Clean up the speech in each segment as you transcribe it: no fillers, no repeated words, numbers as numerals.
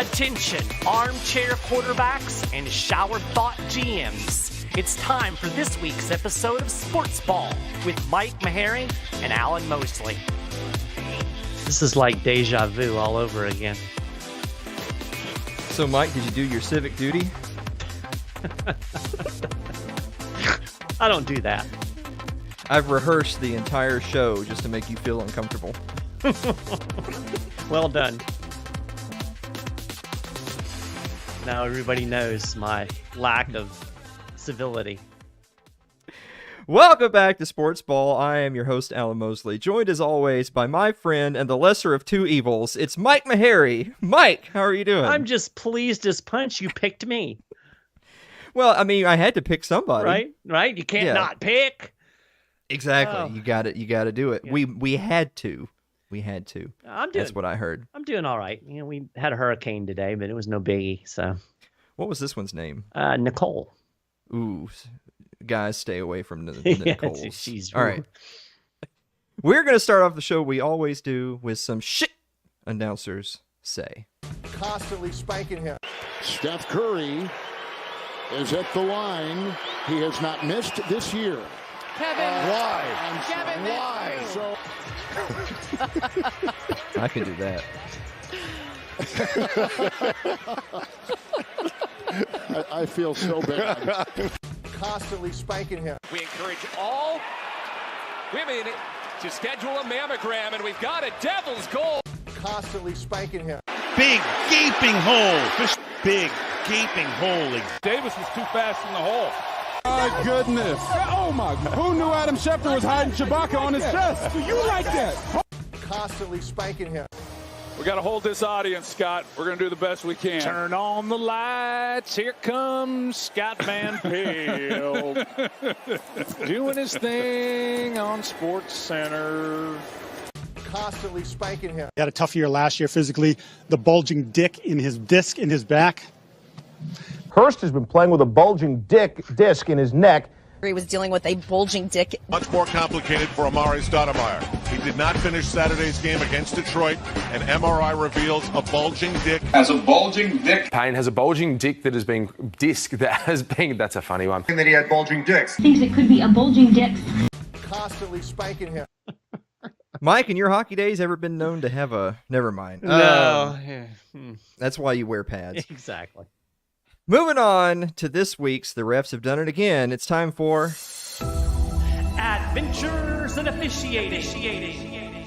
Attention, armchair quarterbacks and shower thought GMs. It's time for this week's episode of SportsBall with Mike Maharrey and Alan Mosley. This is like deja vu all over again. So, Mike, did you do your civic duty? I don't do that. I've rehearsed the entire show just to make you feel uncomfortable. Well done. Now everybody knows my lack of civility. Welcome back to SportsBall. I am your host, Alan Mosley, joined as always by my friend and the lesser of two evils. It's Mike Maharrey. Mike, how are you doing? I'm just pleased as punch you picked me. Well, I mean, I had to pick somebody. Right? You can't not pick. Exactly. Oh. You got to do it. Yeah. We had to. That's what I heard. I'm doing all right. You know, we had a hurricane today, but it was no biggie. So, what was this one's name? Nicole. Ooh, guys, stay away from the Yeah, Nicoles. she's all right. We're going to start off the show we always do with some shit announcers say. Constantly spanking him. Steph Curry is at the line. He has not missed this year. Why? Kevin, why? So I can do that. I feel so bad. Constantly spanking him. We encourage all women to schedule a mammogram, and we've got a Devil's goal. Constantly spanking him. Big gaping hole. Big gaping hole. Davis was too fast in the hole. My goodness. Oh, my God. Who knew Adam Schefter was hiding Chewbacca on his chest? Do you like that? Constantly spanking him. We got to hold this audience, Scott. We're going to do the best we can. Turn on the lights. Here comes Scott Van Pelt. Doing his thing on Sports Center. Constantly spanking him. He had a tough year last year physically. The bulging disc in his back. Hurst has been playing with a bulging disc in his neck. He was dealing with a bulging disc. Much more complicated for Amari Stoudemire. He did not finish Saturday's game against Detroit. An MRI reveals a bulging dick. Has a bulging dick. Payne has a bulging dick that has been that's a funny one. And that he had bulging dicks. Thinks it could be a bulging dick. Constantly spanking him. Mike, in your hockey days, ever been known to have a... Never mind. No. That's why you wear pads. Exactly. Moving on to this week's The Refs Have Done It Again. It's time for... Adventures in Officiating.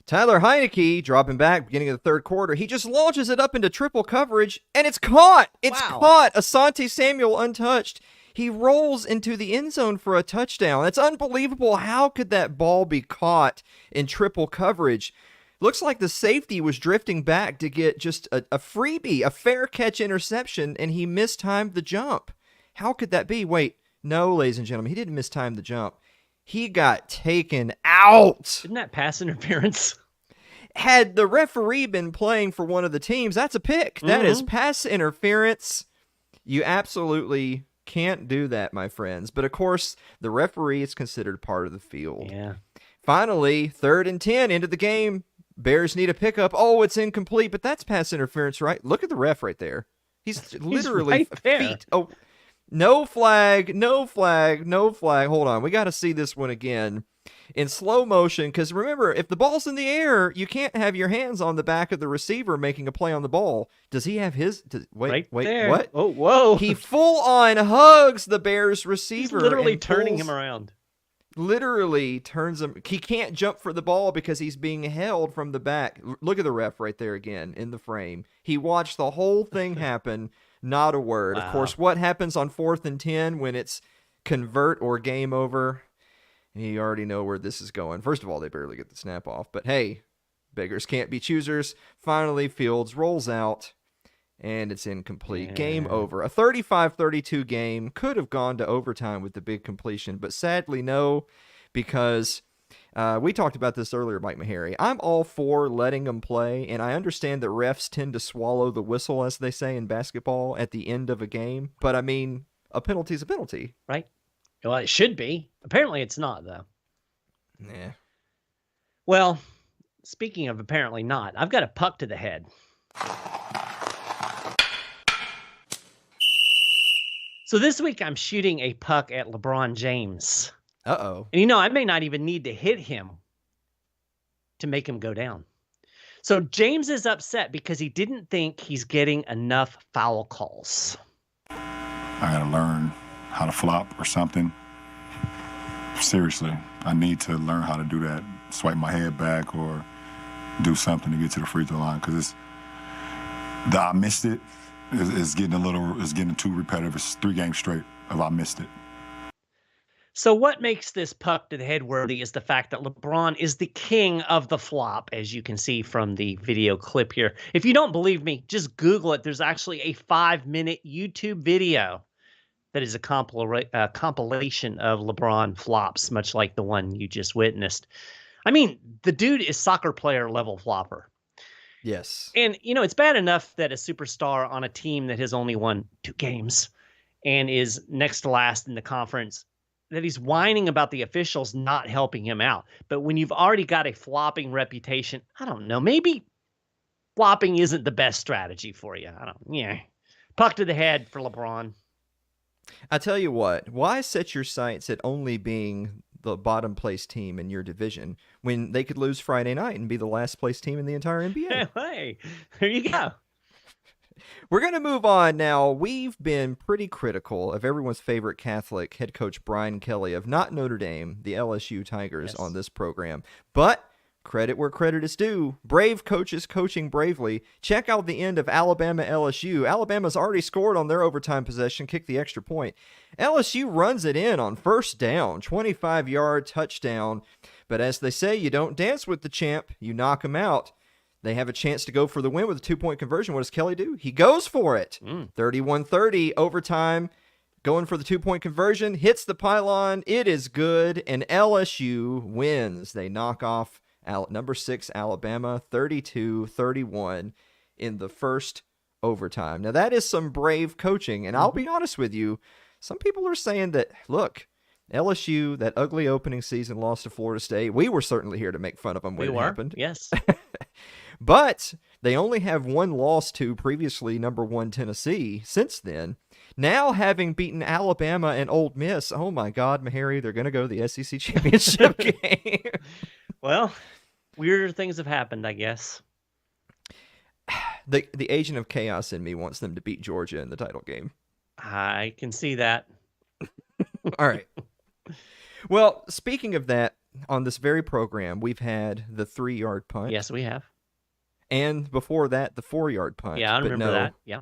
Tyler Heineke dropping back beginning of the third quarter. He just launches it up into triple coverage, and it's caught. It's caught. Asante Samuel untouched. He rolls into the end zone for a touchdown. That's unbelievable. How could that ball be caught in triple coverage? Looks like the safety was drifting back to get just a freebie, a fair catch interception, and he mistimed the jump. How could that be? Wait, no, ladies and gentlemen, he didn't mistime the jump. He got taken out. Isn't that pass interference? Had the referee been playing for one of the teams, that's a pick. That is pass interference. You absolutely can't do that, my friends. But, of course, the referee is considered part of the field. Yeah. Finally, 3rd and 10 into the game. Bears need a pickup. Oh, it's incomplete, but that's pass interference, right? Look at the ref right there. He's literally right there. feet. Oh, no flag. Hold on. We got to see this one again in slow motion because remember, if the ball's in the air, you can't have your hands on the back of the receiver making a play on the ball. Does he have his? Wait, there. what? Oh, whoa. He full on hugs the Bears receiver. He's literally and turning him around. Literally turns him. He can't jump for the ball because he's being held from the back. Look at the ref right there again in the frame. He watched the whole thing happen. Not a word. Wow. Of course, what happens on 4th and 10 when it's convert or game over? You already know where this is going. First of all, they barely get the snap off. But hey, beggars can't be choosers. Finally, Fields rolls out. And it's incomplete. Game over. A 35-32 game. Could have gone to overtime with the big completion, but sadly no, because we talked about this earlier, Mike Maharrey. I'm all for letting them play, and I understand that refs tend to swallow the whistle, as they say in basketball, at the end of a game. But, I mean, a penalty's a penalty. Right. Well, it should be. Apparently it's not, though. Yeah. Well, speaking of apparently not, I've got a puck to the head. So this week I'm shooting a puck at LeBron James. Uh-oh. And I may not even need to hit him to make him go down. So James is upset because he didn't think he's getting enough foul calls. I got to learn how to flop or something. Seriously, I need to learn how to do that. Swipe my head back or do something to get to the free throw line, because I missed it. It's getting too repetitive. It's 3 games straight of I missed it. So what makes this puck to the head worthy is the fact that LeBron is the king of the flop, as you can see from the video clip here. If you don't believe me, just Google it. There's actually a 5-minute YouTube video that is a compilation of LeBron flops, much like the one you just witnessed. I mean, the dude is soccer player level flopper. Yes. And, it's bad enough that a superstar on a team that has only won 2 games and is next to last in the conference, that he's whining about the officials not helping him out. But when you've already got a flopping reputation, I don't know, maybe flopping isn't the best strategy for you. Puck to the head for LeBron. I tell you what, why set your sights at only being the bottom place team in your division when they could lose Friday night and be the last place team in the entire NBA? Hey, there you go. We're going to move on now. We've been pretty critical of everyone's favorite Catholic head coach Brian Kelly of not Notre Dame, the LSU Tigers, on this program. But credit where credit is due. Brave coaches coaching bravely. Check out the end of Alabama LSU. Alabama's already scored on their overtime possession, kicked the extra point. LSU runs it in on first down, 25-yard touchdown. But as they say, you don't dance with the champ, you knock him out. They have a chance to go for the win with a 2-point conversion. What does Kelly do? He goes for it. 31-30, overtime, going for the 2-point conversion, hits the pylon. It is good, and LSU wins. They knock off number 6 Alabama 32-31 in the first overtime. Now, that is some brave coaching, and I'll be honest with you, some people are saying that, look, LSU, that ugly opening season loss to Florida State, we were certainly here to make fun of them when it happened. Yes. But they only have one loss to previously number 1 Tennessee since then. Now having beaten Alabama and Ole Miss, oh my God, Meharry, they're going to go to the SEC championship game. Well, weirder things have happened, I guess. The agent of chaos in me wants them to beat Georgia in the title game. I can see that. All right. Well, speaking of that, on this very program, we've had the 3-yard punt. Yes, we have. And before that, the 4-yard punt. Yeah, I remember that. Yeah.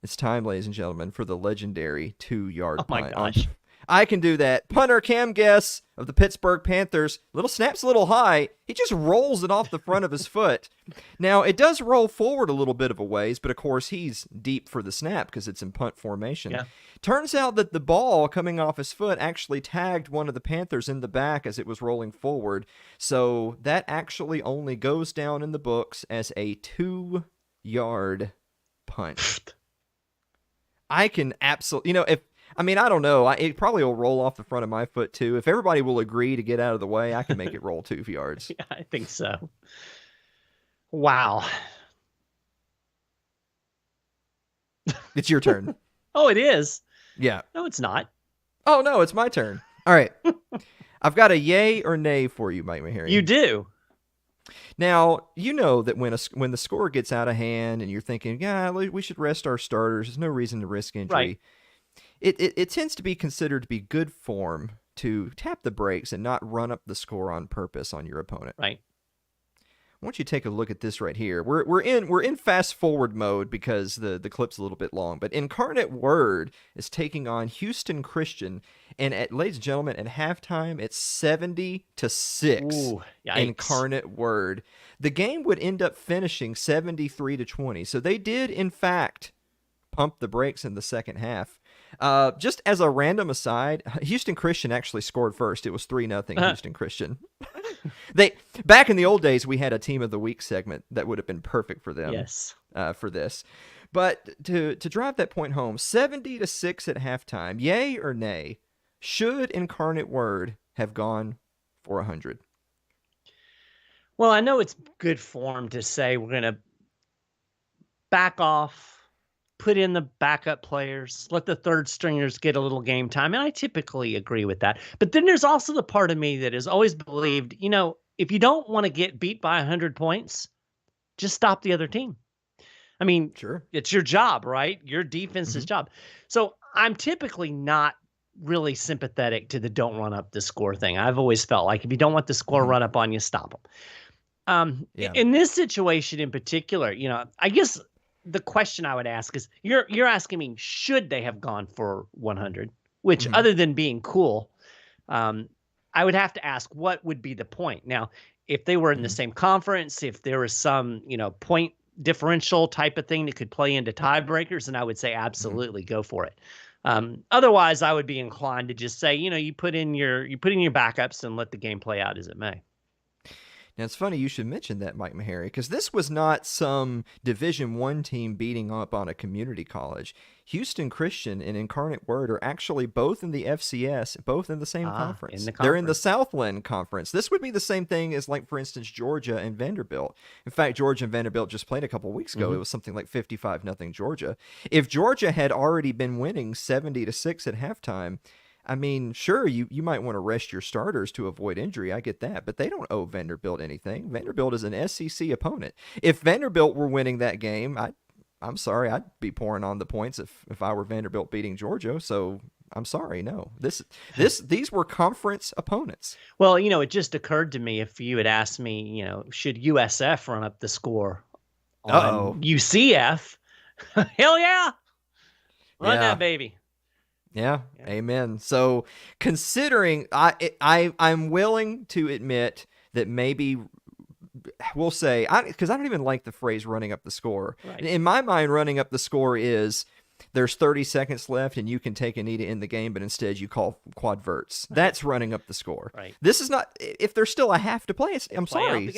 It's time, ladies and gentlemen, for the legendary 2-yard punt. Oh, my gosh. I can do that. Punter Cam Guess of the Pittsburgh Panthers. Little snaps a little high. He just rolls it off the front of his foot. Now, it does roll forward a little bit of a ways, but of course he's deep for the snap because it's in punt formation. Yeah. Turns out that the ball coming off his foot actually tagged one of the Panthers in the back as it was rolling forward. So that actually only goes down in the books as a 2-yard punt. I can absolutely, I don't know. It probably will roll off the front of my foot, too. If everybody will agree to get out of the way, I can make it roll 2 yards. Yeah, I think so. Wow. It's your turn. Oh, it is? Yeah. No, it's not. Oh, no, it's my turn. All right. I've got a yay or nay for you, Mike Meharry. You do. Now, you know that when the score gets out of hand and you're thinking, yeah, we should rest our starters, there's no reason to risk injury. Right. It tends to be considered to be good form to tap the brakes and not run up the score on purpose on your opponent. Right. I want you to take a look at this right here. We're in fast forward mode because the clip's a little bit long, but Incarnate Word is taking on Houston Christian, and ladies and gentlemen, at halftime it's 70-6. Ooh, yikes. Incarnate Word. The game would end up finishing 73-20. So they did in fact pump the brakes in the second half. Just as a random aside, Houston Christian actually scored first. It was 3-0 Houston Christian. Back in the old days, we had a Team of the Week segment that would have been perfect for them. Yes. For this. But to drive that point home, 70-6 at halftime, yay or nay, should Incarnate Word have gone for 100? Well, I know it's good form to say we're going to back off, put in the backup players, let the third stringers get a little game time. And I typically agree with that. But then there's also the part of me that has always believed, if you don't want to get beat by 100 points, just stop the other team. I mean, Sure, it's your job, right? Your defense's job. So I'm typically not really sympathetic to the don't run up the score thing. I've always felt like if you don't want the score run up on you, stop them. In this situation in particular, I guess the question I would ask is, you're asking me, should they have gone for 100? Which, other than being cool, I would have to ask, what would be the point? Now, if they were in the same conference, if there was some, point differential type of thing that could play into tiebreakers, then I would say absolutely go for it. Otherwise, I would be inclined to just say, you put in your backups and let the game play out as it may. Now, it's funny you should mention that, Mike Maharrey, because this was not some Division I team beating up on a community college. Houston Christian and Incarnate Word are actually both in the FCS, both in the same conference. They're in the Southland Conference. This would be the same thing as, like, for instance, Georgia and Vanderbilt. In fact, Georgia and Vanderbilt just played a couple weeks ago. It was something like 55-0 Georgia. If Georgia had already been winning 70-6 at halftime, I mean, sure, you might want to rest your starters to avoid injury. I get that, but they don't owe Vanderbilt anything. Vanderbilt is an SEC opponent. If Vanderbilt were winning that game, I'm sorry, I'd be pouring on the points if I were Vanderbilt beating Georgia. So I'm sorry, no. These were conference opponents. Well, it just occurred to me, if you had asked me, should USF run up the score on UCF? Hell yeah, run that baby. Yeah, amen. So considering, I'm willing to admit that maybe we'll say, because I don't even like the phrase running up the score. Right. In my mind, running up the score is there's 30 seconds left and you can take a knee to end the game, but instead you call quadverts. Right. That's running up the score. Right. This is not, if there's still a half to play, sorry,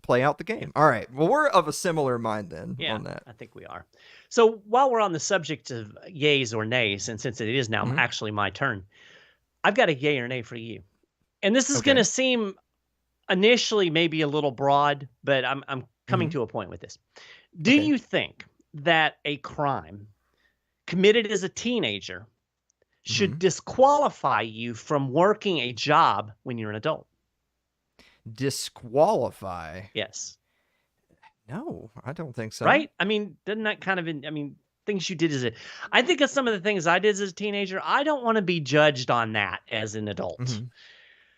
play out the game. All right. Well, we're of a similar mind then on that. I think we are. So while we're on the subject of yays or nays, and since it is now actually my turn, I've got a yay or nay for you. And this is going to seem initially maybe a little broad, but I'm coming to a point with this. Do you think that a crime committed as a teenager should disqualify you from working a job when you're an adult? Disqualify? Yes. No, I don't think so. Right? I mean, doesn't that kind of, things you did I think of some of the things I did as a teenager. I don't want to be judged on that as an adult.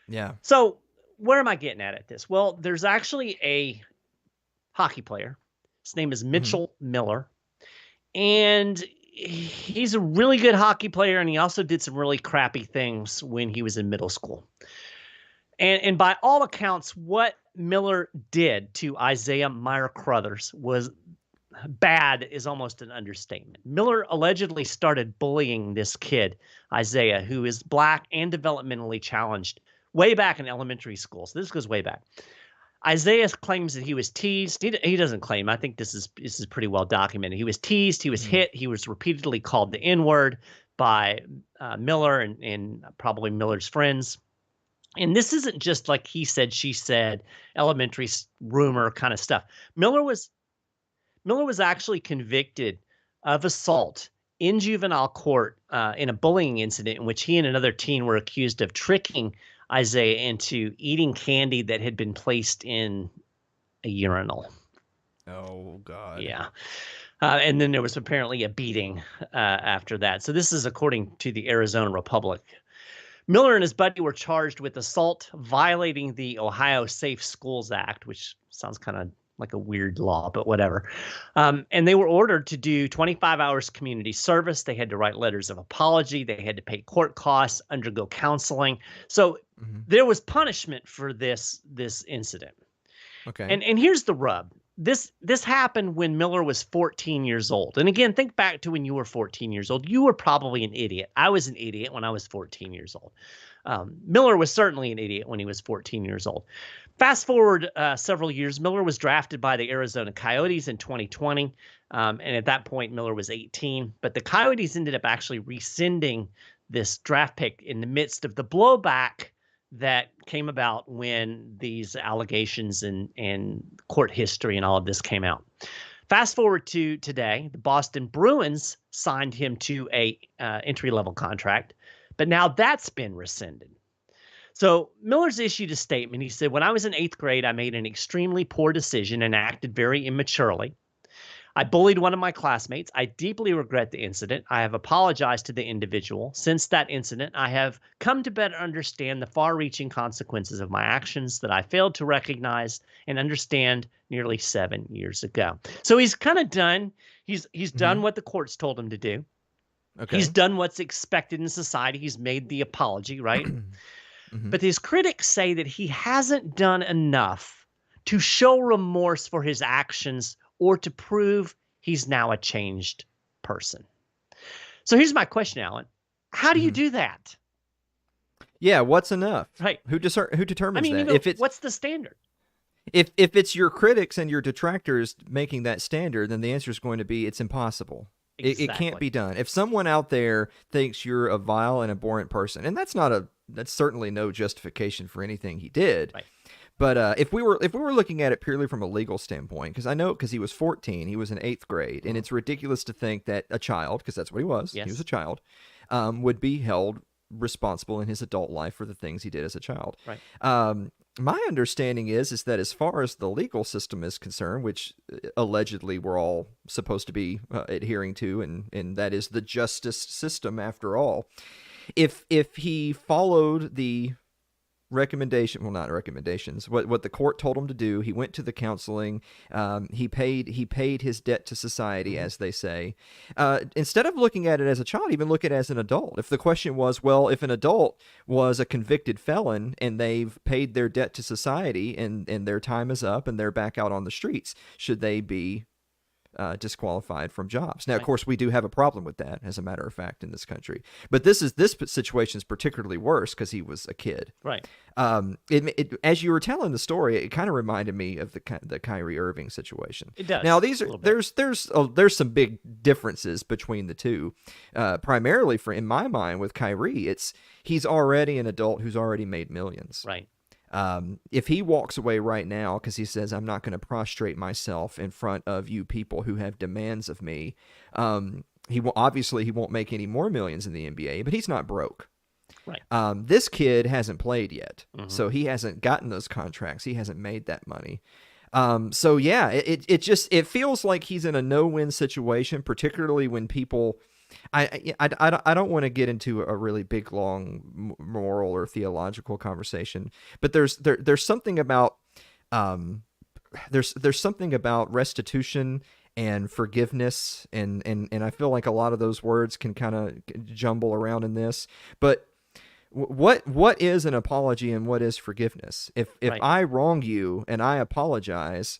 Yeah. So where am I getting at this? Well, there's actually a hockey player. His name is Mitchell Miller. And he's a really good hockey player. And he also did some really crappy things when he was in middle school. And by all accounts, what Miller did to Isaiah Meyer Crothers was bad, is almost an understatement. Miller allegedly started bullying this kid, Isaiah, who is black and developmentally challenged, way back in elementary school. So this goes way back. Isaiah claims that he was teased. He doesn't claim. I think this is pretty well documented. He was teased. He was hit. He was repeatedly called the N-word by Miller and probably Miller's friends. And this isn't just like he said, she said, elementary rumor kind of stuff. Miller was actually convicted of assault in juvenile court in a bullying incident in which he and another teen were accused of tricking Isaiah into eating candy that had been placed in a urinal. Oh, God. Yeah. And then there was apparently a beating after that. So this is according to the Arizona Republic. Miller and his buddy were charged with assault, violating the Ohio Safe Schools Act, which sounds kind of like a weird law, but whatever. And they were ordered to do 25 hours community service. They had to write letters of apology. They had to pay court costs, undergo counseling. So there was punishment for this incident. Okay. And here's the rub. This happened when Miller was 14 years old. And again, think back to when you were 14 years old. You were probably an idiot. I was an idiot when I was 14 years old. Miller was certainly an idiot when he was 14 years old. Fast forward several years, Miller was drafted by the Arizona Coyotes in 2020. And at that point, Miller was 18. But the Coyotes ended up actually rescinding this draft pick in the midst of the blowback that came about when these allegations and court history and all of this came out. Fast forward to today, the Boston Bruins signed him to a entry-level contract, but now that's been rescinded. So Miller's issued a statement. He said, "When I was in 8th grade, I made an extremely poor decision and acted very immaturely. I bullied one of my classmates. I deeply regret the incident. I have apologized to the individual. Since that incident, I have come to better understand the far-reaching consequences of my actions that I failed to recognize and understand nearly 7 years ago." So he's kind of done. He's done what the courts told him to do. Okay. He's done what's expected in society. He's made the apology, right? But his critics say that he hasn't done enough to show remorse for his actions or to prove he's now a changed person. So here's my question, Alan. How do you do that? Yeah, what's enough? Right. Who determines that? Even, what's the standard? If it's your critics and your detractors making that standard, then the answer is going to be it's impossible. It can't be done. If someone out there thinks you're a vile and abhorrent person, and that's certainly no justification for anything he did. Right. But if we were looking at it purely from a legal standpoint, because he was 14, he was in 8th grade, and it's ridiculous to think that a child, because that's what he was, Yes. he was a child, would be held responsible in his adult life for the things he did as a child. Right. My understanding is that as far as the legal system is concerned, which allegedly we're all supposed to be adhering to, and that is the justice system after all, if he followed the recommendation, well, not recommendations, what the court told him to do, he went to the counseling, he paid his debt to society, as they say. Instead of looking at it as a child, even look at it as an adult. If the question was, well, if an adult was a convicted felon and they've paid their debt to society and their time is up and they're back out on the streets, should they be disqualified from jobs? Now, of course, we do have a problem with that, as a matter of fact, in this country. But this situation is particularly worse because he was a kid. Right. As you were telling the story, it kind of reminded me of the Kyrie Irving situation. It does. Now, there's some big differences between the two. Primarily, in my mind, with Kyrie, he's already an adult who's already made millions. Right. If he walks away right now because he says, "I'm not going to prostrate myself in front of you people who have demands of me," he won't make any more millions in the NBA, but he's not broke. Right. This kid hasn't played yet, so he hasn't gotten those contracts. He hasn't made that money. So yeah, it feels like he's in a no-win situation, particularly when people. I don't want to get into a really big, long moral or theological conversation, but there's something about there's something about restitution and forgiveness, and I feel like a lot of those words can kind of jumble around in this. But what is an apology and what is forgiveness? If Right. I wrong you and I apologize.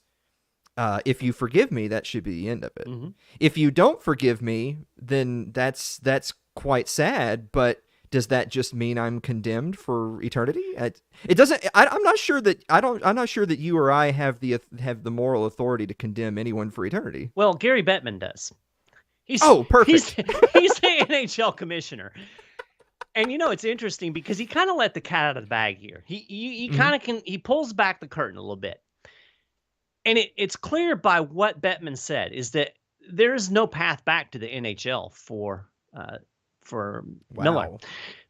If you forgive me, that should be the end of it. If you don't forgive me, then that's quite sad. But does that just mean I'm condemned for eternity? It doesn't. I'm not sure that you or I have the moral authority to condemn anyone for eternity. Well, Gary Bettman does. Perfect. He's the NHL commissioner. And it's interesting because he kind of let the cat out of the bag here. He kind of he pulls back the curtain a little bit. And it's clear by what Bettman said is that there is no path back to the NHL for Miller.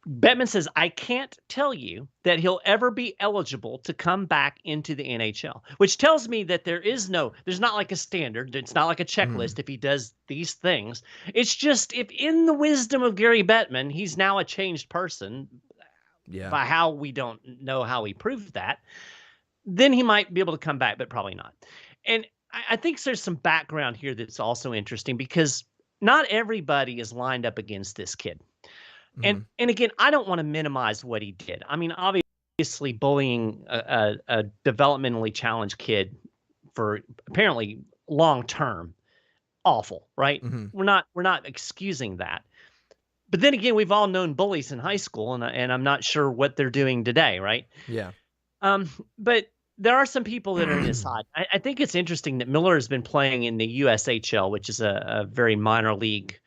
Bettman says, "I can't tell you that he'll ever be eligible to come back into the NHL," which tells me that there's not like a standard. It's not like a checklist if he does these things. It's just if in the wisdom of Gary Bettman, he's now a changed person. Yeah. By how we don't know how he proved that. Then he might be able to come back, but probably not. And I think there's some background here that's also interesting because not everybody is lined up against this kid. And again, I don't want to minimize what he did. I mean, obviously bullying a developmentally challenged kid for apparently long term, awful, right? We're not excusing that. But then again, we've all known bullies in high school, and I'm not sure what they're doing today, right? Yeah. But there are some people that are in his side. I think it's interesting that Miller has been playing in the USHL, which is a very minor league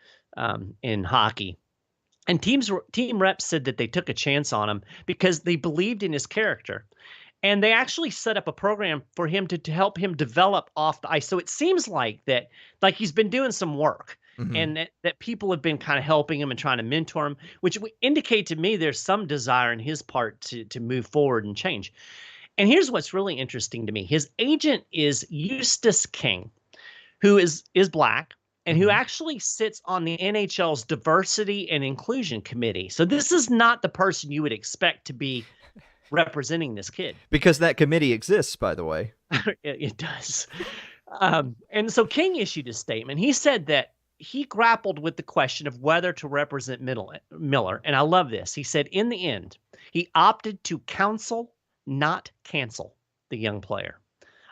in hockey. And team reps said that they took a chance on him because they believed in his character. And they actually set up a program for him to help him develop off the ice. So it seems like he's been doing some work, and that people have been kind of helping him and trying to mentor him, which would indicate to me there's some desire in his part to move forward and change. And here's what's really interesting to me. His agent is Eustace King, who is black, and who actually sits on the NHL's Diversity and Inclusion Committee. So this is not the person you would expect to be representing this kid. Because that committee exists, by the way. It does. And so King issued a statement. He said that he grappled with the question of whether to represent Miller. And I love this. He said, in the end, he opted to counsel, not cancel the young player.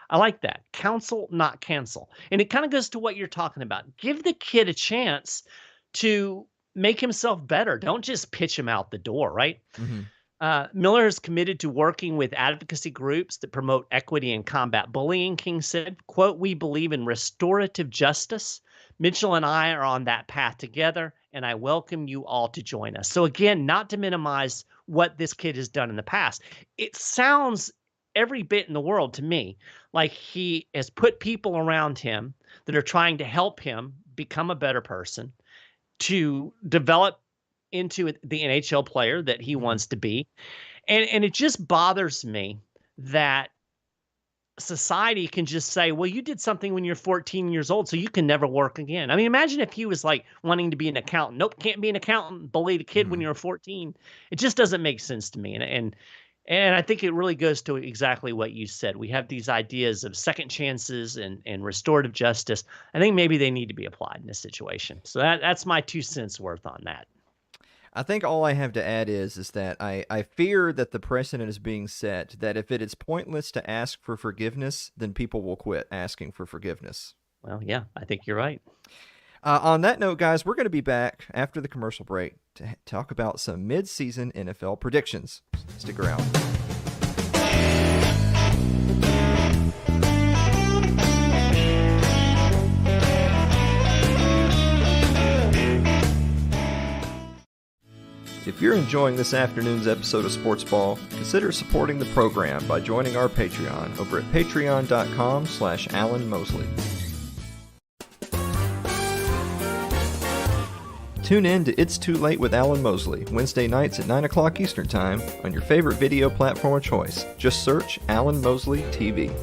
I like that. Counsel, not cancel. And it kind of goes to what you're talking about. Give the kid a chance to make himself better. Don't just pitch him out the door, right? Miller is committed to working with advocacy groups that promote equity and combat bullying, King said. Quote, we believe in restorative justice. Mitchell and I are on that path together, and I welcome you all to join us. So again, not to minimize what this kid has done in the past. It sounds every bit in the world to me like he has put people around him that are trying to help him become a better person, to develop into the NHL player that he wants to be. And it just bothers me that society can just say, well, you did something when you're 14 years old, so you can never work again. I mean, imagine if he was like wanting to be an accountant. Nope, can't be an accountant. Bully the kid when you're 14. It just doesn't make sense to me. And I think it really goes to exactly what you said. We have these ideas of second chances and restorative justice. I think maybe they need to be applied in this situation. So that's my 2 cents worth on that. I think all I have to add is that I fear that the precedent is being set that if it is pointless to ask for forgiveness, then people will quit asking for forgiveness. Well, yeah, I think you're right. On that note, guys, we're going to be back after the commercial break to talk about some mid-season NFL predictions. Stick around. If you're enjoying this afternoon's episode of SportsBall, consider supporting the program by joining our Patreon over at patreon.com/Alan Mosley. Tune in to It's Too Late with Alan Mosley, Wednesday nights at 9 o'clock Eastern Time on your favorite video platform of choice. Just search Alan Mosley TV.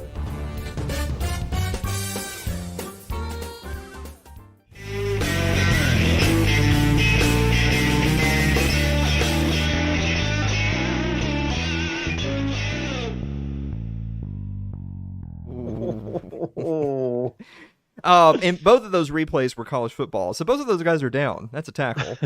And both of those replays were college football, so both of those guys are down. That's a tackle.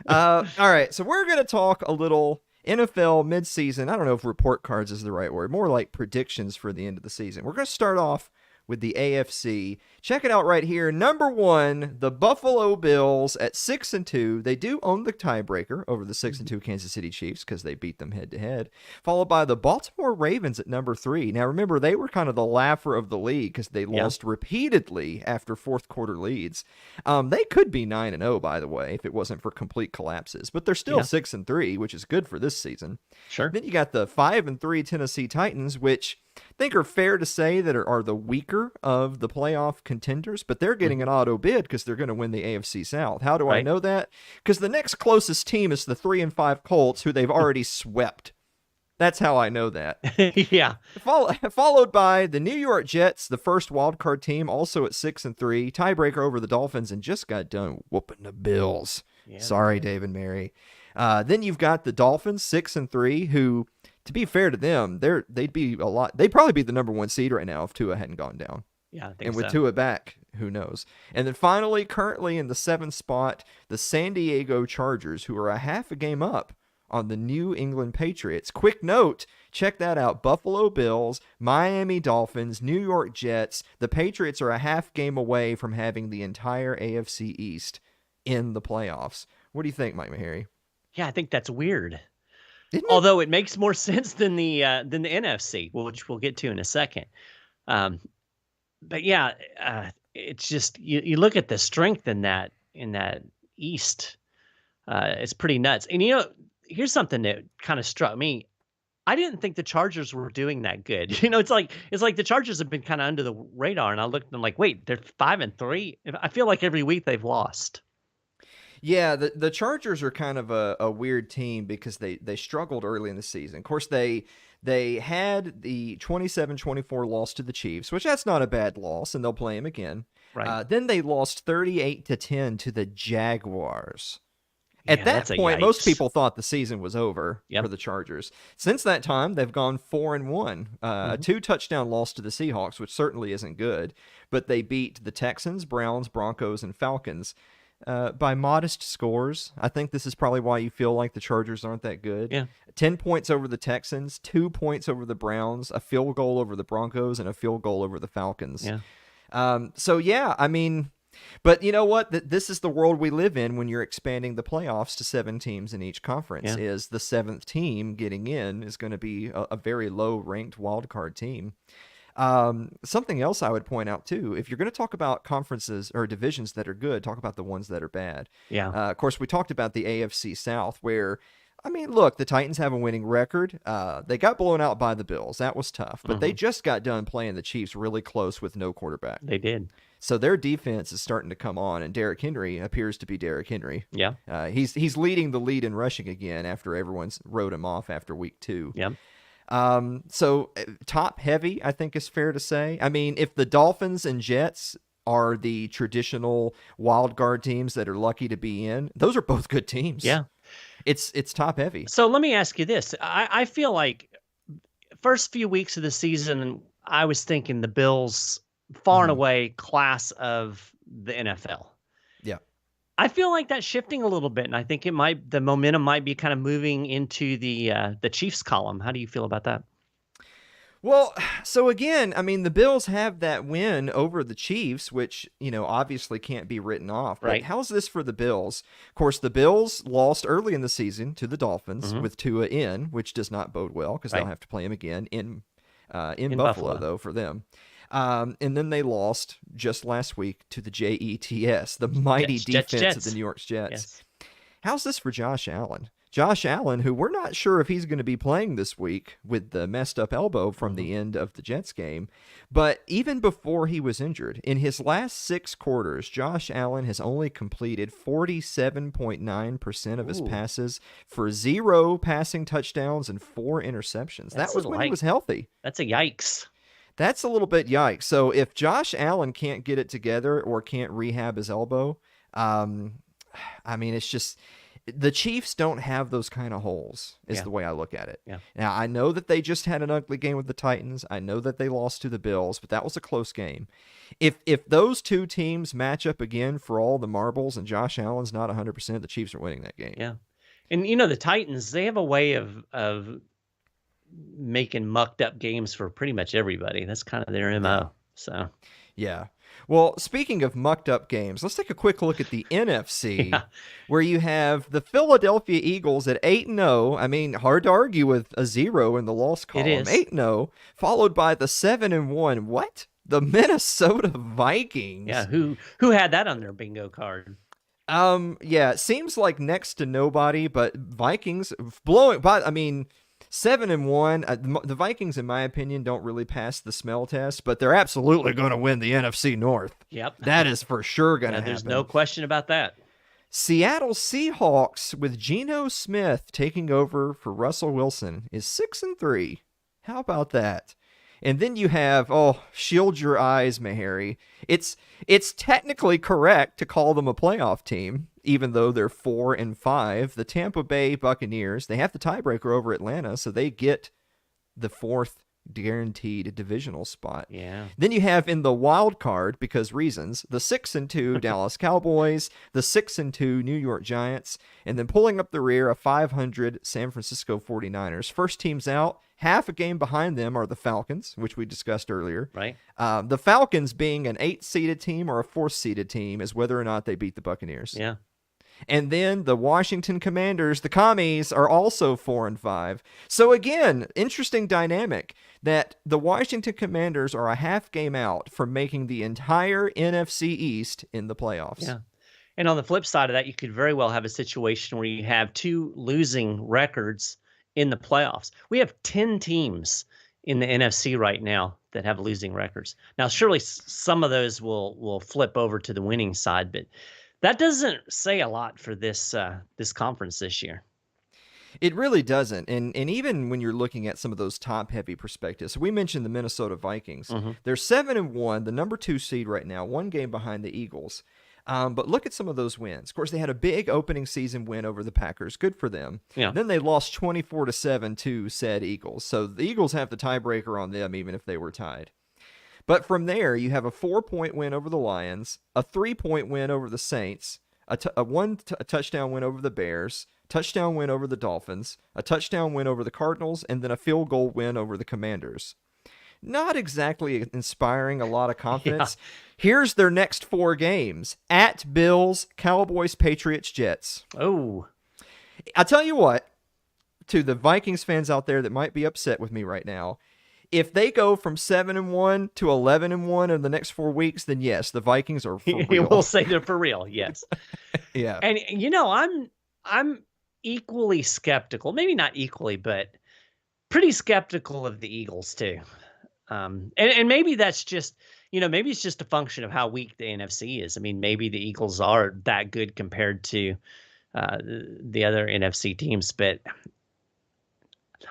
All right, so we're going to talk a little NFL midseason. I don't know if report cards is the right word, more like predictions for the end of the season. We're going to start off with the AFC. Check it out right here. Number 1, the Buffalo Bills at 6-2. They do own the tiebreaker over the 6-2 Kansas City Chiefs because they beat them head-to-head. Followed by the Baltimore Ravens at number 3. Now, remember, they were kind of the laugher of the league because they lost repeatedly after fourth quarter leads. They could be 9-0, by the way, if it wasn't for complete collapses. But they're still 6-3, which is good for this season. Sure. Then you got the 5-3 Tennessee Titans, which I think are fair to say that are the weaker of the playoff contenders, but they're getting an auto bid because they're going to win the AFC South. How do I know that? Because the next closest team is the 3-5 Colts, who they've already swept. That's how I know that. Yeah. Followed by the New York Jets, the first wildcard team, also at 6-3, tiebreaker over the Dolphins, and just got done whooping the Bills. Yeah, sorry, David Mary. Then you've got the Dolphins, 6-3, who, to be fair to them, they'd probably be the number 1 seed right now if Tua hadn't gone down. Yeah, I think and with Tua back, who knows? And then finally, currently in the 7th spot, the San Diego Chargers, who are a half a game up on the New England Patriots. Quick note, check that out. Buffalo Bills, Miami Dolphins, New York Jets. The Patriots are a half game away from having the entire AFC East in the playoffs. What do you think, Mike Maharrey? Yeah, I think that's weird. Although it makes more sense than the NFC, which we'll get to in a second. But yeah, it's just you look at the strength in that East. It's pretty nuts. And, here's something that kind of struck me. I didn't think the Chargers were doing that good. It's like the Chargers have been kind of under the radar, and I looked and I'm like, wait, they're 5-3. I feel like every week they've lost. Yeah, the Chargers are kind of a weird team because they struggled early in the season. Of course, they had the 27-24 loss to the Chiefs, which that's not a bad loss, and they'll play them again. Right. Then they lost 38-10 to the Jaguars. Yeah, At that point, yikes. most people thought the season was over Yep. for the Chargers. Since that time, they've gone 4-1. A 2-touchdown loss to the Seahawks, which certainly isn't good, but they beat the Texans, Browns, Broncos, and Falcons by modest scores. I think this is probably why you feel like the Chargers aren't that good. Yeah. 10 points over the Texans, 2 points over the Browns, a field goal over the Broncos, and a field goal over the Falcons. Yeah. So, yeah, I mean... But you know what? This is the world we live in when you're expanding the playoffs to 7 teams in each conference. Yeah. Is the 7th team getting in is going to be a very low-ranked wildcard team. Something else I would point out, too, if you're going to talk about conferences or divisions that are good, talk about the ones that are bad. Yeah. Of course, we talked about the AFC South where, I mean, look, the Titans have a winning record. They got blown out by the Bills. That was tough. But they just got done playing the Chiefs really close with no quarterback. They did. So their defense is starting to come on, and Derrick Henry appears to be Derrick Henry. Yeah. He's leading the lead in rushing again after everyone's wrote him off after week 2. Yeah. So top heavy, I think is fair to say. I mean, if the Dolphins and Jets are the traditional wild card teams that are lucky to be in, those are both good teams. Yeah. It's top heavy. So let me ask you this. I feel like first few weeks of the season, I was thinking the Bills far and away class of the NFL. Yeah. I feel like that's shifting a little bit, and I think the momentum might be kind of moving into the Chiefs column. How do you feel about that? Well, so again, I mean, the Bills have that win over the Chiefs, which, obviously can't be written off. But Right. how's this for the Bills? Of course, the Bills lost early in the season to the Dolphins with Tua in, which does not bode well because they'll have to play him again in Buffalo, though, for them. And then they lost just last week to the Jets, the mighty defense of the New York Jets. Yes. How's this for Josh Allen? Josh Allen, who we're not sure if he's going to be playing this week with the messed up elbow from the end of the Jets game. But even before he was injured, in his last 6 quarters, Josh Allen has only completed 47.9% of his passes for 0 passing touchdowns and 4 interceptions. That was when he was healthy. That's a yikes. That's a little bit yikes. So if Josh Allen can't get it together or can't rehab his elbow, I mean, it's just the Chiefs don't have those kind of holes is the way I look at it. Yeah. Now, I know that they just had an ugly game with the Titans. I know that they lost to the Bills, but that was a close game. If those two teams match up again for all the marbles and Josh Allen's not 100%, the Chiefs are winning that game. Yeah. And, the Titans, they have a way of making mucked up games for pretty much everybody. That's kind of their MO. So, yeah. Well, speaking of mucked up games, let's take a quick look at the NFC, where you have the Philadelphia Eagles at 8-0. I mean, hard to argue with a 0 in the loss column. It is. 8-0, followed by the 7-1. What? The Minnesota Vikings. yeah, who had that on their bingo card? Yeah, it seems like next to nobody, but Vikings blowing. But I mean, 7-1. The Vikings, in my opinion, don't really pass the smell test, but they're absolutely going to win the NFC North. Yep. That is for sure going to happen. There's no question about that. Seattle Seahawks with Geno Smith taking over for Russell Wilson is 6-3. How about that? And then you have, shield your eyes, Meharry. It's technically correct to call them a playoff team, even though they're 4-5. The Tampa Bay Buccaneers, they have the tiebreaker over Atlanta, so they get the 4th guaranteed divisional spot. Yeah. Then you have in the wild card, because reasons, the 6-2 Dallas Cowboys, the 6-2 New York Giants, and then pulling up the rear, a 500 San Francisco 49ers. First teams out, half a game behind them are the Falcons, which we discussed earlier. Right. The Falcons being an 8-seeded team or a 4th-seeded team is whether or not they beat the Buccaneers. Yeah. And then the Washington Commanders, the Commies, are also 4-5. So again, interesting dynamic that the Washington Commanders are a half game out from making the entire NFC East in the playoffs. Yeah. And on the flip side of that, you could very well have a situation where you have 2 losing records in the playoffs. We have 10 teams in the NFC right now that have losing records. Now, surely some of those will flip over to the winning side, but that doesn't say a lot for this conference this year. It really doesn't. And even when you're looking at some of those top-heavy perspectives, so we mentioned the Minnesota Vikings. They're 7-1, the number 2 seed right now, 1 game behind the Eagles. But look at some of those wins. Of course, they had a big opening season win over the Packers. Good for them. Yeah. Then they lost 24-7 to said Eagles. So the Eagles have the tiebreaker on them, even if they were tied. But from there, you have a 4-point win over the Lions, a 3-point win over the Saints, a touchdown win over the Bears, touchdown win over the Dolphins, a touchdown win over the Cardinals, and then a field goal win over the Commanders. Not exactly inspiring a lot of confidence. Yeah. Here's their next 4 games: at Bills, Cowboys, Patriots, Jets. Oh. I tell you what, to the Vikings fans out there that might be upset with me right now, if they go from 7-1 to 11-1 in the next 4 weeks, then yes, the Vikings are for real. We'll say they're for real, yes. Yeah. And I'm equally skeptical, maybe not equally, but pretty skeptical of the Eagles too. And maybe that's just, maybe it's just a function of how weak the NFC is. I mean, maybe the Eagles are that good compared to the other NFC teams, but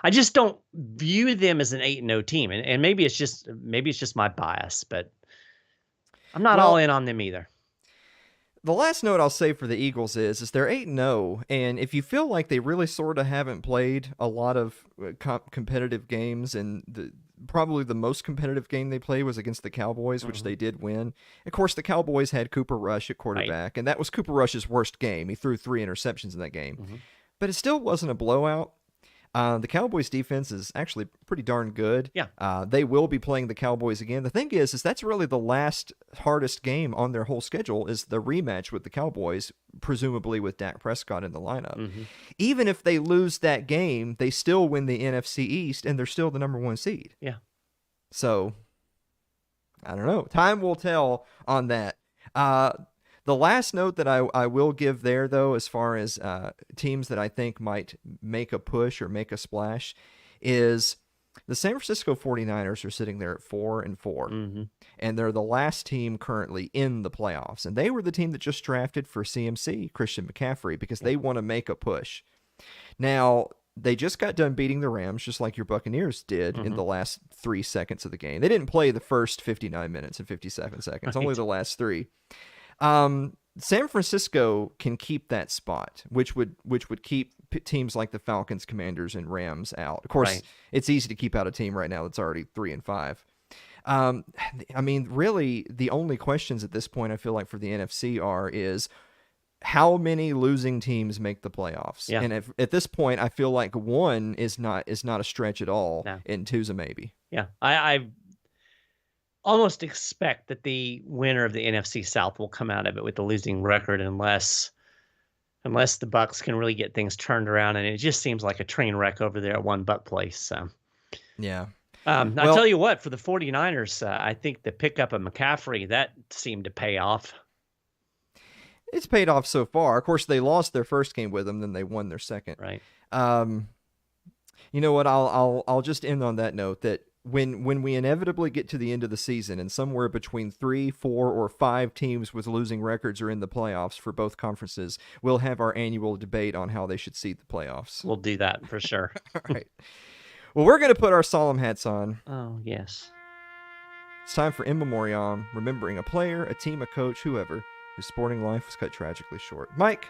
I just don't view them as an 8-0 team. And maybe it's just my bias, but I'm not all in on them either. The last note I'll say for the Eagles is they're 8-0, and if you feel like they really sort of haven't played a lot of competitive games, and probably the most competitive game they played was against the Cowboys, which they did win. Of course, the Cowboys had Cooper Rush at quarterback, and that was Cooper Rush's worst game. He threw 3 interceptions in that game. But it still wasn't a blowout. The Cowboys defense is actually pretty darn good. Yeah. They will be playing the Cowboys again. The thing is that's really the last hardest game on their whole schedule is the rematch with the Cowboys, presumably with Dak Prescott in the lineup. Even if they lose that game, they still win the NFC East, and they're still the number 1 seed. Yeah. So, I don't know. Time will tell on that. The last note that I will give there, though, as far as teams that I think might make a push or make a splash, is the San Francisco 49ers are sitting there at 4-4, and they're the last team currently in the playoffs. And they were the team that just drafted for CMC, Christian McCaffrey, because they want to make a push. Now, they just got done beating the Rams, just like your Buccaneers did in the last 3 seconds of the game. They didn't play the first 59 minutes and 57 seconds, only the last 3. San Francisco can keep that spot, which would keep teams like the Falcons, Commanders, and Rams out. Of course, it's easy to keep out a team right now that's already 3-5. I mean, really, the only questions at this point I feel like for the NFC is how many losing teams make the playoffs. Yeah. And at this point, I feel like 1 is not a stretch at all, and 2's a maybe. Yeah, I almost expect that the winner of the NFC South will come out of it with the losing record unless the Bucs can really get things turned around, and it just seems like a train wreck over there at one Buck place. So yeah. I'll tell you what, for the 49ers, I think the pickup of McCaffrey, that seemed to pay off. It's paid off so far. Of course, they lost their first game with him, then they won their second. Right. You know what? I'll just end on that note that when we inevitably get to the end of the season and somewhere between 3, 4, or 5 teams with losing records are in the playoffs for both conferences, we'll have our annual debate on how they should seed the playoffs. We'll do that for sure. All right. Well, we're going to put our solemn hats on. Oh, yes. It's time for In Memoriam, remembering a player, a team, a coach, whoever, whose sporting life was cut tragically short. Mike,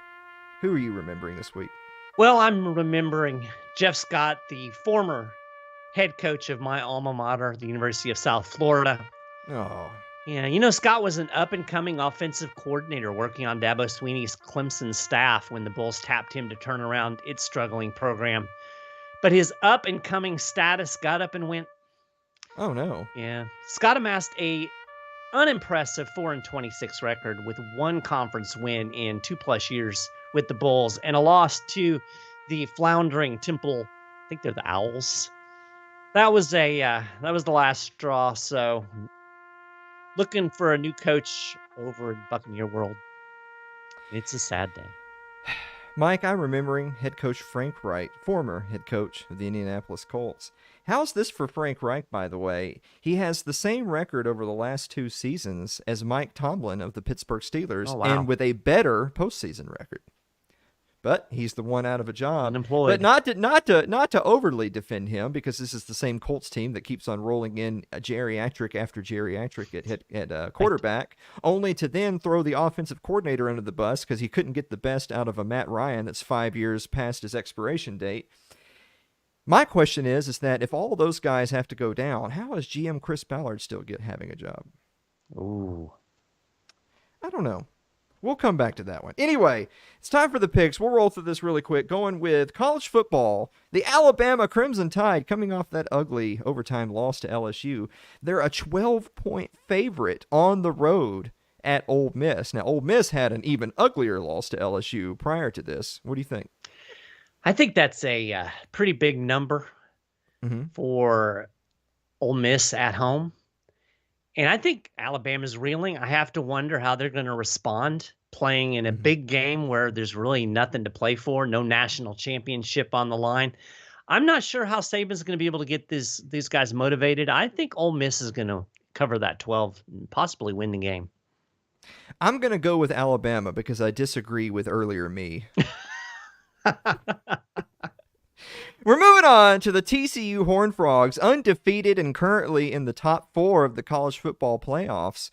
who are you remembering this week? Well, I'm remembering Jeff Scott, the former head coach of my alma mater, the University of South Florida. Oh. Yeah, Scott was an up-and-coming offensive coordinator working on Dabo Swinney's Clemson staff when the Bulls tapped him to turn around its struggling program. But his up-and-coming status got up and went. Oh, no. Yeah. Scott amassed a unimpressive 4-26 record with 1 conference win in 2+ years with the Bulls and a loss to the floundering Temple. I think they're the Owls. That was the last straw. So, looking for a new coach over in Buccaneer World. It's a sad day. Mike, I'm remembering head coach Frank Reich, former head coach of the Indianapolis Colts. How's this for Frank Reich, by the way? He has the same record over the last 2 seasons as Mike Tomlin of the Pittsburgh Steelers, and with a better postseason record. But he's the one out of a job. Unemployed. But not to overly defend him, because this is the same Colts team that keeps on rolling in geriatric after geriatric at quarterback, only to then throw the offensive coordinator under the bus because he couldn't get the best out of a Matt Ryan that's 5 years past his expiration date. My question is that if all of those guys have to go down, how is GM Chris Ballard still having a job? Ooh. I don't know. We'll come back to that one. Anyway, it's time for the picks. We'll roll through this really quick. Going with college football, the Alabama Crimson Tide, coming off that ugly overtime loss to LSU. They're a 12-point favorite on the road at Ole Miss. Now, Ole Miss had an even uglier loss to LSU prior to this. What do you think? I think that's a pretty big number for Ole Miss at home. And I think Alabama's reeling. I have to wonder how they're going to respond playing in a big game where there's really nothing to play for, no national championship on the line. I'm not sure how Saban's going to be able to get these guys motivated. I think Ole Miss is going to cover that 12 and possibly win the game. I'm going to go with Alabama because I disagree with earlier me. We're moving on to the TCU Horned Frogs, undefeated and currently in the top 4 of the college football playoffs,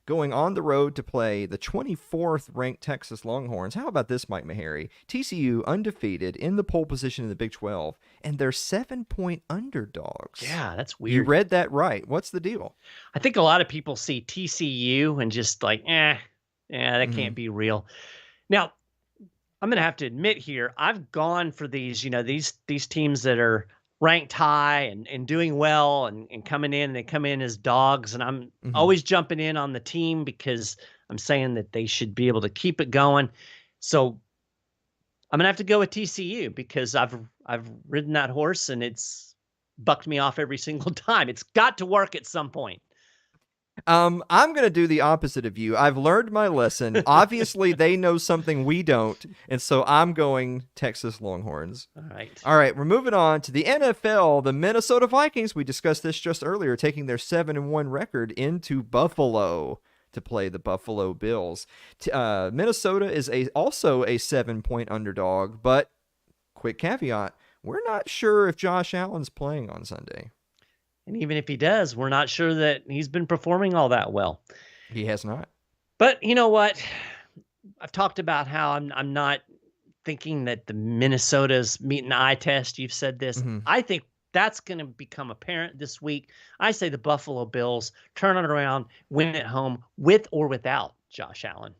going on the road to play the 24th ranked Texas Longhorns. How about this, Mike Maharrey? TCU undefeated in the pole position in the Big 12, and they're 7-point underdogs. Yeah, that's weird. You read that right. What's the deal? I think a lot of people see TCU and just like, that can't be real. Now, I'm going to have to admit here, I've gone for these, these teams that are ranked high and doing well and coming in, they come in as dogs. And I'm always jumping in on the team because I'm saying that they should be able to keep it going. So I'm going to have to go with TCU because I've ridden that horse and it's bucked me off every single time. It's got to work at some point. I'm going to do the opposite of you. I've learned my lesson. Obviously, they know something we don't, and so I'm going Texas Longhorns. All right, we're moving on to the NFL. The Minnesota Vikings, we discussed this just earlier, taking their 7-1 record into Buffalo to play the Buffalo Bills. Minnesota is also a 7-point underdog, but quick caveat, we're not sure if Josh Allen's playing on Sunday. And even if he does, we're not sure that he's been performing all that well. He has not. But you know what? I've talked about how I'm not thinking that the Minnesota's meeting the eye test. You've said this. I think that's going to become apparent this week. I say the Buffalo Bills turn it around, win at home with or without Josh Allen.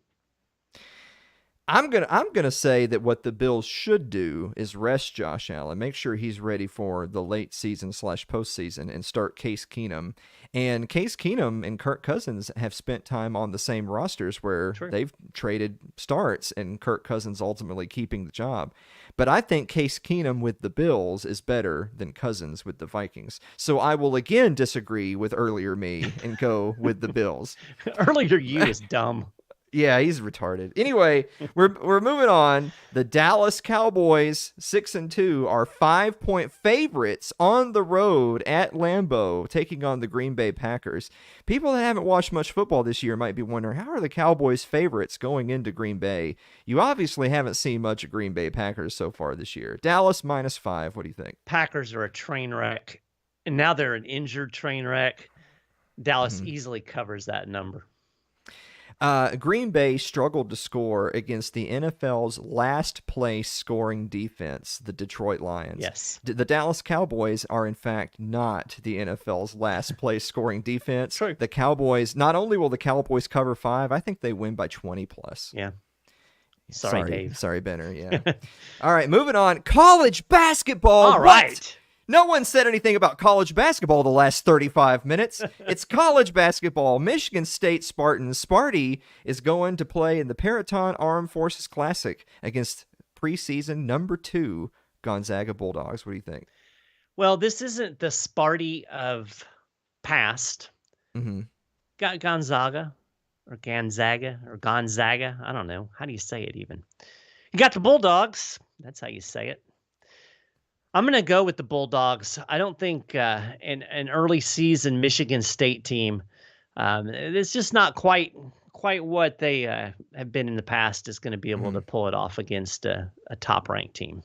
I'm gonna say that what the Bills should do is rest Josh Allen, make sure he's ready for the late season / postseason, and start Case Keenum. And Case Keenum and Kirk Cousins have spent time on the same rosters where they've traded starts, and Kirk Cousins ultimately keeping the job. But I think Case Keenum with the Bills is better than Cousins with the Vikings. So I will again disagree with earlier me and go with the Bills. Earlier you is dumb. Yeah, he's retarded. Anyway, we're moving on. The Dallas Cowboys, 6-2, are 5-point favorites on the road at Lambeau, taking on the Green Bay Packers. People that haven't watched much football this year might be wondering, how are the Cowboys favorites going into Green Bay? You obviously haven't seen much of Green Bay Packers so far this year. Dallas -5. What do you think? Packers are a train wreck, and now they're an injured train wreck. Dallas easily covers that number. Green Bay struggled to score against the NFL's last place scoring defense, the Detroit Lions. Yes. The Dallas Cowboys are, in fact, not the NFL's last place scoring defense. True. The Cowboys, not only will the Cowboys cover 5, I think they win by 20 plus. Yeah. Sorry, Dave. Sorry, Benner. Yeah. All right, moving on. College basketball. All right. No one said anything about college basketball the last 35 minutes. It's college basketball. Michigan State Spartans. Sparty is going to play in the Peraton Armed Forces Classic against preseason number 2 Gonzaga Bulldogs. What do you think? Well, this isn't the Sparty of past. Gonzaga or Gonzaga. I don't know. How do you say it even? You got the Bulldogs. That's how you say it. I'm going to go with the Bulldogs. I don't think an early season Michigan State team, it's just not quite what they have been in the past, is going to be able to pull it off against a top-ranked team.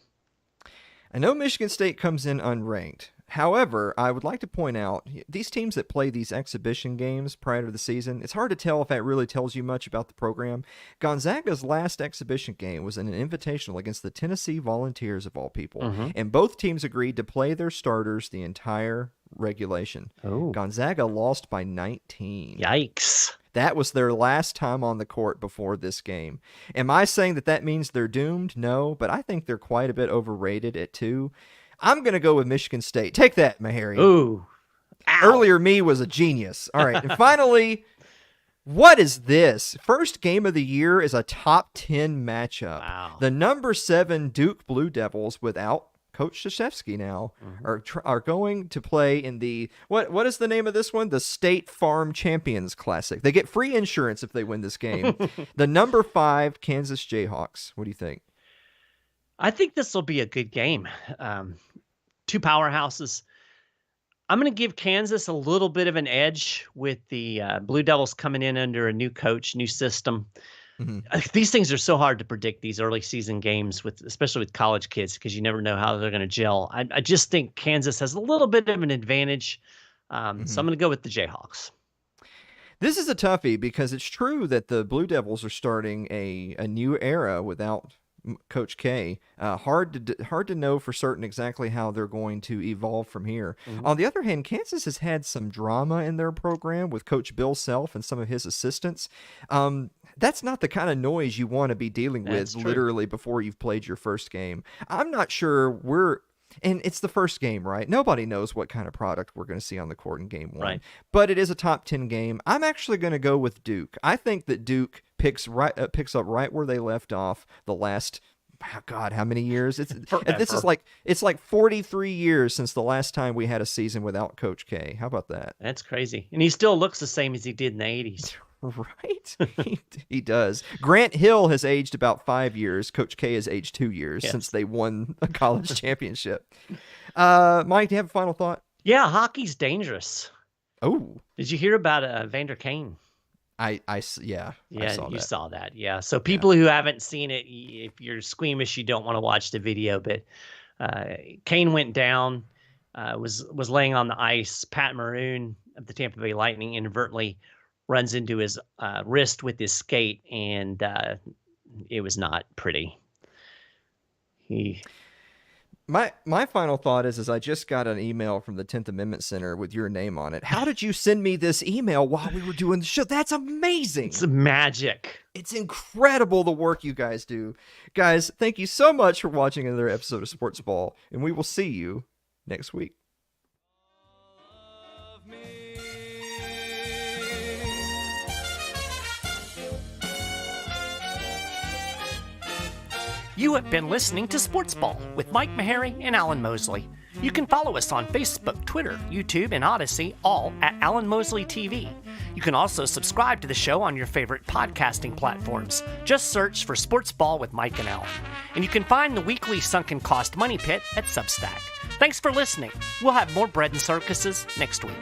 I know Michigan State comes in unranked. However, I would like to point out, these teams that play these exhibition games prior to the season, it's hard to tell if that really tells you much about the program. Gonzaga's last exhibition game was in an invitational against the Tennessee Volunteers, of all people, and both teams agreed to play their starters the entire regulation. Gonzaga lost by 19. Yikes. That was their last time on the court before this game. Am I saying that means they're doomed? No, but I think they're quite a bit overrated at 2. I'm going to go with Michigan State. Take that, Mahari. Ooh. Ow. Earlier me was a genius. All right. And finally, what is this? First game of the year is a top 10 matchup. Wow. The number 7 Duke Blue Devils, without Coach Krzyzewski now, are going to play in the, what is the name of this one? The State Farm Champions Classic. They get free insurance if they win this game. The number 5 Kansas Jayhawks. What do you think? I think this will be a good game. 2 powerhouses. I'm going to give Kansas a little bit of an edge with the Blue Devils coming in under a new coach, new system. These things are so hard to predict, these early season games, especially with college kids, because you never know how they're going to gel. I just think Kansas has a little bit of an advantage. So I'm going to go with the Jayhawks. This is a toughie because it's true that the Blue Devils are starting a new era without Coach K. Hard to know for certain exactly how they're going to evolve from here. On the other hand, Kansas has had some drama in their program with Coach Bill Self and some of his assistants. That's not the kind of noise you want to be dealing with literally before you've played your first game. I'm not sure and it's the first game, right? Nobody knows what kind of product we're going to see on the court in game 1. Right. But it is a top 10 game. I'm actually going to go with Duke. I think that Duke picks up right where they left off the last, God, how many years? It's like 43 years since the last time we had a season without Coach K. How about that? That's crazy. And he still looks the same as he did in the 80s. Right? He does. Grant Hill has aged about 5 years. Coach K has aged 2 years since they won a college championship. Mike, do you have a final thought? Yeah, hockey's dangerous. Oh. Did you hear about Vander Kane? I saw you that. saw that. Yeah. So people who haven't seen it, if you're squeamish, you don't want to watch the video, but Kane went down, was laying on the ice. Pat Maroon of the Tampa Bay Lightning inadvertently runs into his wrist with his skate, and it was not pretty. My final thought is I just got an email from the 10th Amendment Center with your name on it. How did you send me this email while we were doing the show? That's amazing. It's magic. It's incredible the work you guys do. Guys, thank you so much for watching another episode of Sports Ball, and we will see you next week. You have been listening to Sports Ball with Mike Mahary and Alan Mosley. You can follow us on Facebook, Twitter, YouTube, and Odyssey, all at Alan Mosley TV. You can also subscribe to the show on your favorite podcasting platforms. Just search for Sports Ball with Mike and Alan. And you can find the weekly Sunken Cost Money Pit at Substack. Thanks for listening. We'll have more bread and circuses next week.